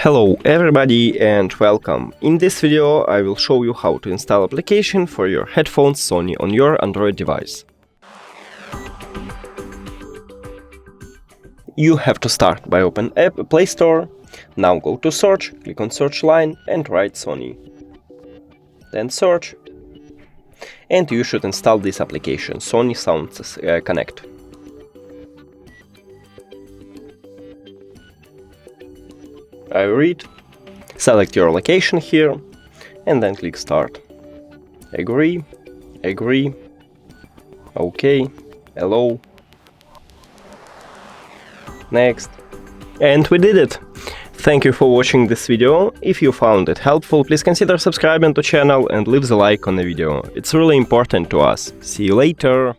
Hello everybody and welcome. In this video I will show you how to install application for your headphones Sony on your Android device. You have to start by open app Play Store. Now go to search, click on search line and write Sony. Then search. And you should install this application, SONY Headphones Connect. I read, select your location here, and then click Start. Agree, OK, allow, next. And we did it! Thank you for watching this video. If you found it helpful, please consider subscribing to the channel and leave the like on the video. It's really important to us. See you later!